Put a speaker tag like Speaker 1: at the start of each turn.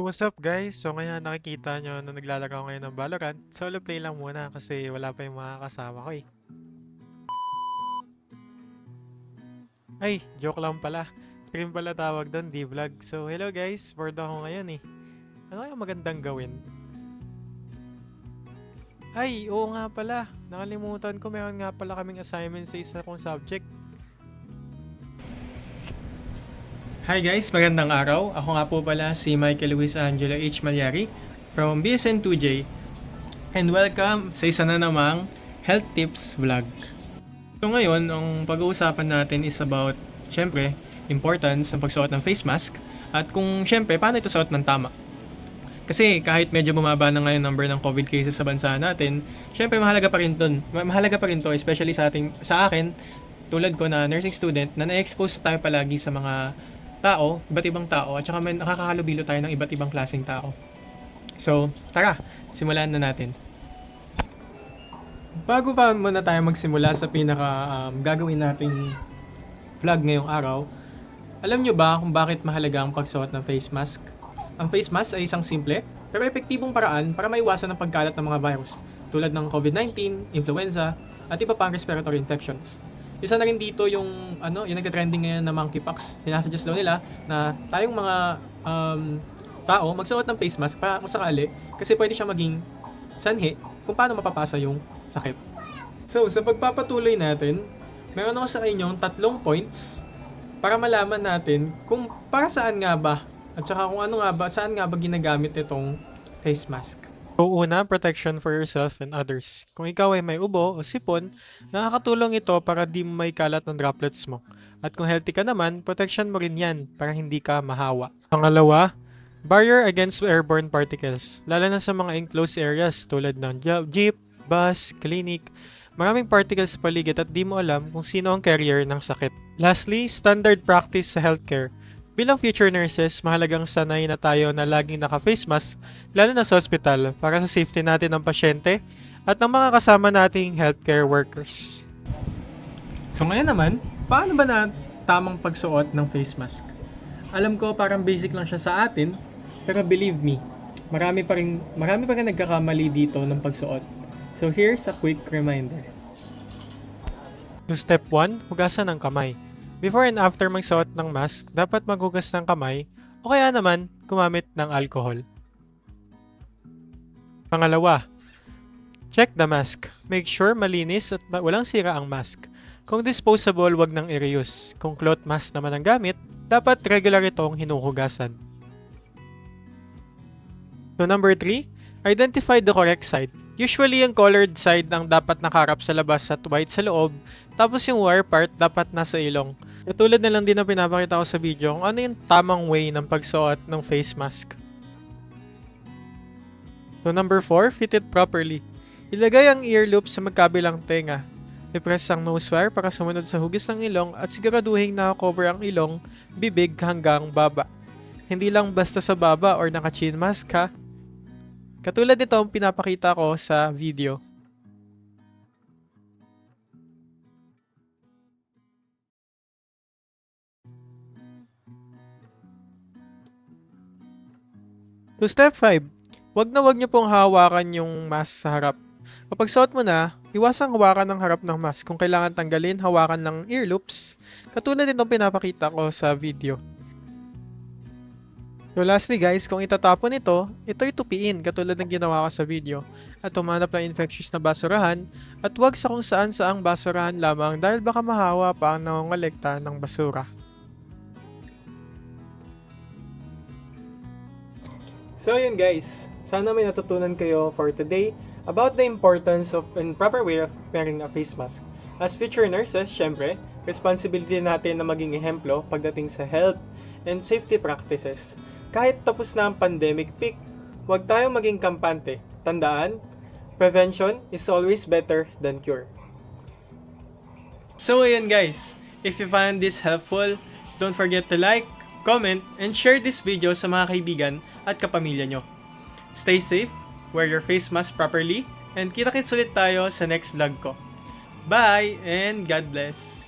Speaker 1: What's up guys? So ngayon nakikita nyo na naglalaro ako ngayon ng Valorant. Solo play lang muna kasi wala pa yung mga kasama ko eh. Ay, joke lang pala. Stream pala tawag doon, di vlog. So hello guys, bored ako ngayon eh. Ano kaya magandang gawin? Ay, oo nga pala. Nakalimutan ko, meron nga pala kaming assignment sa isa kong subject. Hi guys, magandang araw. Ako nga po pala si Michael Luis Angelo H. Malyari from BSN2J and welcome sa isa na namang Health Tips Vlog. So ngayon, ang pag-uusapan natin is about, syempre, importance ng pagsuot ng face mask at kung syempre, paano ito suot ng tama. Kasi kahit medyo bumaba na ngayon number ng COVID cases sa bansa natin, syempre mahalaga pa rin to, especially sa akin, tulad ko na nursing student na na-expose tayo palagi sa mga tao, iba't ibang tao, at saka may nakakahalubilo tayo ng iba't ibang klaseng tao. So, tara, simulan na natin. Bago pa muna tayo magsimula sa gagawin nating vlog ngayong araw, alam nyo ba kung bakit mahalaga ang pagsuot ng face mask? Ang face mask ay isang simple pero epektibong paraan para maiwasan ang pagkalat ng mga virus tulad ng COVID-19, influenza, at iba pang respiratory infections. Isa na rin dito yung nagte-trending ngayon na monkeypox. Sinasuggest daw nila na tayong mga tao magsuot ng face mask para kung sakali kasi pwede siya maging sanhi kung paano mapapasa yung sakit. So, sa pagpapatuloy natin, meron ako sa inyong 3 points para malaman natin kung para saan nga ba at saka kung saan nga ba ginagamit itong face mask. So, una, protection for yourself and others. Kung ikaw ay may ubo o sipon, nakakatulong ito para di mo may kalat ng droplets mo. At kung healthy ka naman, protection mo rin yan para hindi ka mahawa. Pangalawa, barrier against airborne particles. Lalo na sa mga enclosed areas tulad ng jeep, bus, clinic. Maraming particles sa paligid at di mo alam kung sino ang carrier ng sakit. Lastly, standard practice sa healthcare. Bilang future nurses, mahalagang sanay na tayo na laging naka-face mask, lalo na sa hospital, para sa safety natin ng pasyente at ng mga kasama nating healthcare workers. So ngayon naman, paano ba na tamang pagsuot ng face mask? Alam ko parang basic lang siya sa atin, pero believe me, marami pa rin nagkakamali dito ng pagsuot. So here's a quick reminder. Yung step 1, hugasan ang kamay. Before and after magsuot ng mask, dapat maghugas ng kamay o kaya naman gumamit ng alcohol. Pangalawa, check the mask. Make sure malinis at walang sira ang mask. Kung disposable, wag nang i-reuse. Kung cloth mask naman ang gamit, dapat regular itong hinuhugasan. So number 3, identify the correct side. Usually, yung colored side ang dapat nakaharap sa labas at white sa loob, tapos yung wire part dapat nasa ilong. Katulad na lang din ang pinapakita ko sa video kung ano yung tamang way ng pagsuot ng face mask. So number 4, fit it properly. Ilagay ang ear loop sa magkabilang tenga. I-press ang nose wire para sumunod sa hugis ng ilong at siguraduhin na cover ang ilong, bibig hanggang baba. Hindi lang basta sa baba or naka-chin mask ha. Katulad nito ang pinapakita ko sa video. So step 5, wag niyo pong hawakan yung mask sa harap. Kapag suot mo na, iwasang hawakan ng harap ng mask. Kung kailangan tanggalin, hawakan ng ear loops. Katulad nitong pinapakita ko sa video. So lastly guys, kung itatapon ito'y tupiin katulad ng ginawa ko sa video at humanap ng infectious na basurahan at huwag sa kung saan saang basurahan lamang dahil baka mahawa pa ang nangongolekta ng basura. So yun guys, sana may natutunan kayo for today about the importance of and proper way of wearing a face mask. As future nurses, syempre, responsibility natin na maging ehemplo pagdating sa health and safety practices. Kahit tapos na ang pandemic peak, huwag tayong maging kampante. Tandaan, prevention is always better than cure. So ayan guys, if you found this helpful, don't forget to like, comment, and share this video sa mga kaibigan at kapamilya nyo. Stay safe, wear your face mask properly, and kita-kits ulit tayo sa next vlog ko. Bye and God bless!